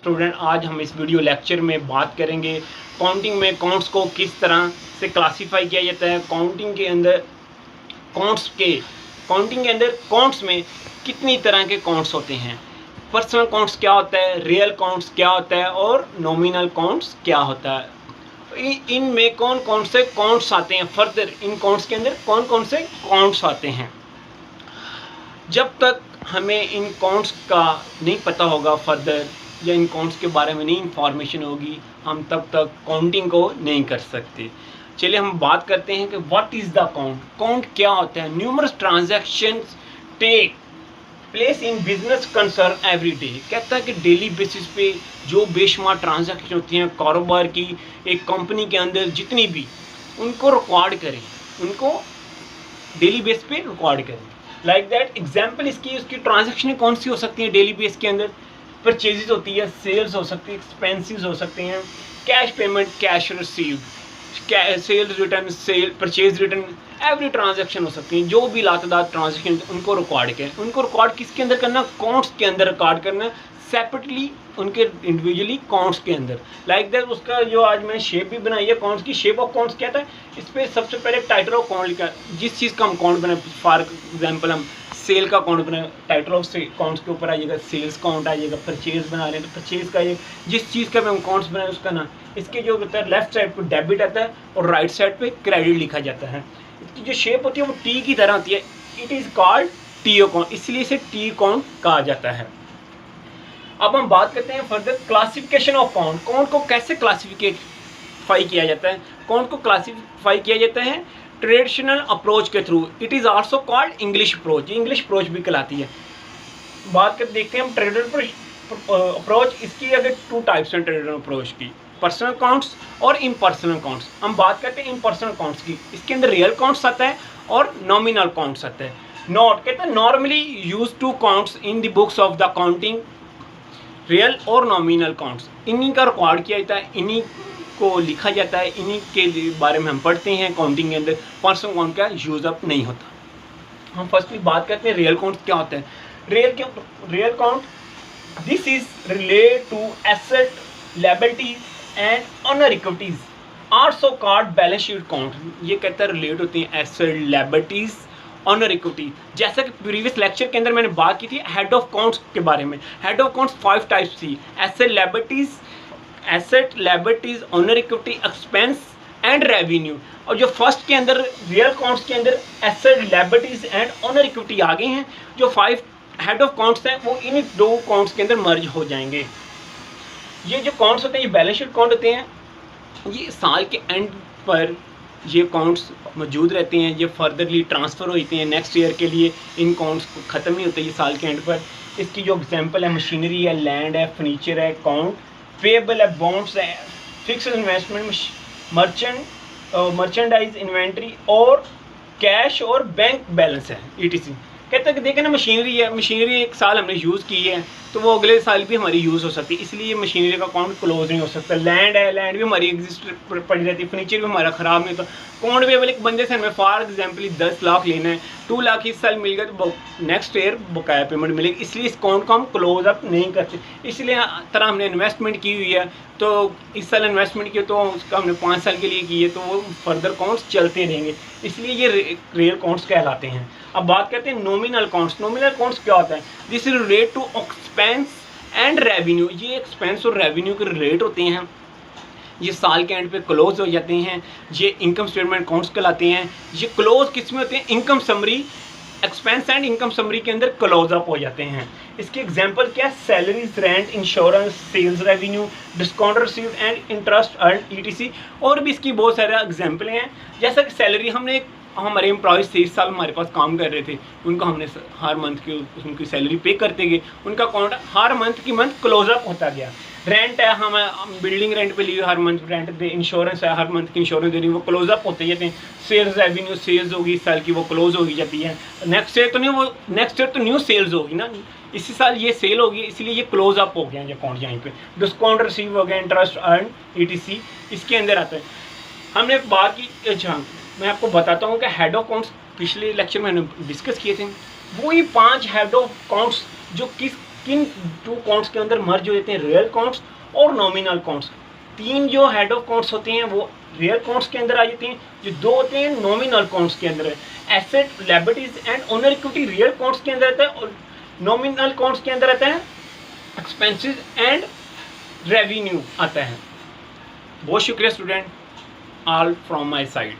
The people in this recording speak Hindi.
स्टूडेंट, आज हम इस वीडियो लेक्चर में बात करेंगे काउंटिंग में काउंट्स को किस तरह से क्लासीफाई किया जाता है। काउंटिंग के अंदर काउंट्स में कितनी तरह के काउंट्स होते हैं, पर्सनल काउंट्स क्या होता है, रियल काउंट्स क्या होता है और नॉमिनल काउंट्स क्या होता है। इनमें कौन कौन से काउंट्स आते हैं, फर्दर इन काउंट्स के अंदर कौन कौन से काउंट्स आते हैं। जब तक हमें इन काउंट्स का नहीं पता होगा फर्दर, या इन काउंट्स के बारे में नहीं इंफॉर्मेशन होगी, हम तब तक काउंटिंग को नहीं कर सकते। चलिए हम बात करते हैं कि what is the count. Count क्या होता है। Numerous transactions take place in business concern every day. कहता है कि डेली बेसिस पे जो बेशुमार ट्रांजैक्शन होती हैं कारोबार की, एक कंपनी के अंदर जितनी भी, उनको रिकॉर्ड करें, उनको डेली बेस पे रिकॉर्ड करें। लाइक दैट एग्जाम्पल उसकी ट्रांजैक्शन कौन सी हो सकती हैं डेली बेस के अंदर। परचेजेस होती है, सेल्स हो सकती है, एक्सपेंसेस हो सकते हैं, cash payment, cash received, sales return, purchase return, every transaction हो सकती है। जो भी लातदार ट्रांजैक्शन उनको रिकॉर्ड करें। उनको रिकॉर्ड किसके अंदर करना, काउंट्स के अंदर रिकॉर्ड करना, सेपरेटली उनके इंडिविजुअली काउंट्स के अंदर। लाइक दैट उसका जो आज मैंने शेप भी बनाई है काउंट्स की, शेप ऑफ काउंट्स क्या था, इस पर सबसे पहले टाइटल ऑफ काउंट लिखा, जिस चीज़ का हम काउंट बनाए। फॉर एग्जाम्पल हम सेल का काउंट बनाए, टाइटल ऑफ काउंट्स के ऊपर आ जाएगा सेल्स काउंट आ जाएगा। परचेज बना रहे हैं तो परचेज का ये जिस चीज़ का हम काउंट्स बनाए उसका ना, इसके जो होता है लेफ्ट साइड पे डेबिट आता है और राइट साइड पे क्रेडिट लिखा जाता है। इसकी जो शेप होती है वो टी की तरह होती है। It is called T account, इसलिए इसे टी अकाउंट कहा जाता है। अब हम बात करते हैं further classification of count. Count को कैसे क्लासिफाई किया जाता है। काउंट को क्लासिफाई किया जाता है ट्रेडिशनल अप्रोच के through. It is also called English approach, English approach भी कहलाती है। बात कर देखते हैं हम ट्रेडिशनल अप्रोच। इसकी अगर टू टाइप्स हैं ट्रेडिशनल अप्रोच की, पर्सनल काउंट्स और इम्पर्सनल काउंट्स। हम बात करते हैं इम्पर्सनल काउंट्स की। इसके अंदर रियल काउंट्स आता है और नॉमिनल काउंट्स आता है। नॉट कहते हैं normally use two counts in the books of the counting, real और नॉमिनल काउंट्स। इन्हीं का रिकॉर्ड किया जाता है, इन्हीं को लिखा जाता है, इन्हीं के बारे में हम पढ़ते हैं काउंटिंग के अंदर। पर्सनल काउंट का यूज अप नहीं होता। हम फर्स्टली बात करते हैं रियल काउंट क्या होता है। Real count this is relate to asset, liabilities and owner equities also called balance sheet count. ये कहता है रिलेट होती हैं एसेट, लायबिलिटीज, ऑनर इक्विटी। जैसा कि प्रीवियस लेक्चर के अंदर मैंने बात की थी हेड ऑफ काउंट्स के बारे में। हेड ऑफ काउंट्स 5 टाइप्स थी, asset, liabilities, owner equity, expense and revenue. और जो फर्स्ट के अंदर रियल काउंट्स के अंदर asset, liabilities and owner equity आ गए हैं। जो 5 हेड ऑफ काउंट्स हैं वो इन 2 काउंट्स के अंदर मर्ज हो जाएंगे। ये जो काउंट्स होते हैं ये बैलेंस शीट काउंट होते हैं। ये साल के एंड पर ये काउंट्स मौजूद रहते हैं, ये फर्दरली ट्रांसफ़र होते हैं नेक्स्ट ईयर के लिए। इन काउंट्स को ख़त्म नहीं होते ये साल के एंड पर। इसकी जो एग्जांपल है मशीनरी है, लैंड है, फर्नीचर है, अकाउंट पेएबल है, बॉन्ड्स है, फिक्स्ड इन्वेस्टमेंट, मर्चेंडाइज इन्वेंट्री और कैश और बैंक बैलेंस है, ईटीसी। कहते हैं कि देखें ना मशीनरी है, मशीनरी एक साल हमने यूज़ की है तो वो अगले साल भी हमारी यूज़ हो सकती है, इसलिए मशीनरी का अकाउंट क्लोज नहीं हो सकता। लैंड है, लैंड भी हमारी एग्जिस्ट पड़ी रहती है। फर्नीचर भी हमारा ख़राब नहीं होता। अकाउंट पेएबल एक बंदे से हमें फॉर एग्जाम्पल 10 लाख लेना है, 2 लाख इस साल मिल गया तो नेक्स्ट ईयर बकाया पेमेंट मिलेगी, इसलिए इस अकाउंट को हम क्लोज अप नहीं करते। इसलिए तरह हमने इन्वेस्टमेंट की हुई है तो इस साल इन्वेस्टमेंट की तो उसका हमने 5 साल के लिए की है तो वो फर्दर अकाउंट्स चलते रहेंगे, इसलिए ये रियल अकाउंट्स कहलाते हैं। अब बात करते हैं नॉमिनल अकाउंट्स। नॉमिनल अकाउंट्स क्या होता है, this is relate to expense and revenue. ये एक्सपेंस और रेवेन्यू के रिलेट होते हैं, ये साल के एंड पे क्लोज हो जाते हैं। ये इनकम स्टेटमेंट अकाउंट्स कहलाते हैं। ये क्लोज किस में होते हैं, income summary, expense and income summary के अंदर क्लोज अप हो जाते हैं। इसके एग्जांपल क्या है, salaries, rent, insurance, sales revenue, discount received and interest earn ETC. और भी इसकी बहुत सारे एग्जांपल हैं। जैसा कि सैलरी, हमने हमारे एम्प्लॉयज़ थे इस साल हमारे पास काम कर रहे थे, उनको हमने हर मंथ की उनकी सैलरी पे करते गए, उनका अकाउंट हर मंथ की मंथ क्लोज अप होता गया। रेंट है, हम बिल्डिंग रेंट पे लिए हर मंथ रेंट दे, इंश्योरेंस है हर मंथ की इंश्योरेंस दे रही है, वो क्लोज अप होते जाते हैं। सेल्स रेवेन्यू, सेल्स होगी इस साल की, वो क्लोज होगी जाती है। नेक्स्ट ईयर तो नहीं, वो नेक्स्ट ईयर तो न्यू सेल्स होगी ना, इसी साल ये सेल होगी इसलिए ये क्लोज अप हो गया ये अकाउंट। यहाँ पे डिस्काउंट रिसीव हो गया, इंटरेस्ट अर्न ईटीसी इसके अंदर आता है। हमने बात की, अच्छा मैं आपको बताता हूँ कि हेड ऑफ अकाउंट्स पिछले लेक्चर में हमने डिस्कस किए थे। वही 5 हेड ऑफ अकाउंट्स जो किस किन टू काउंट्स के अंदर मर्ज हो जाते हैं, रियल काउंट्स और नॉमिनल काउंट्स। 3 जो हेड ऑफ काउंट्स होते हैं वो रियल काउंट्स के अंदर आ जाते हैं, जो 2 होते हैं नॉमिनल काउंट्स के अंदर है। Asset, liabilities and owner equity real accounts के अंदर रहता है और नॉमिनल काउंट्स के अंदर रहता है एक्सपेंसेस एंड रेवेन्यू आता है। बहुत शुक्रिया student, all from my side.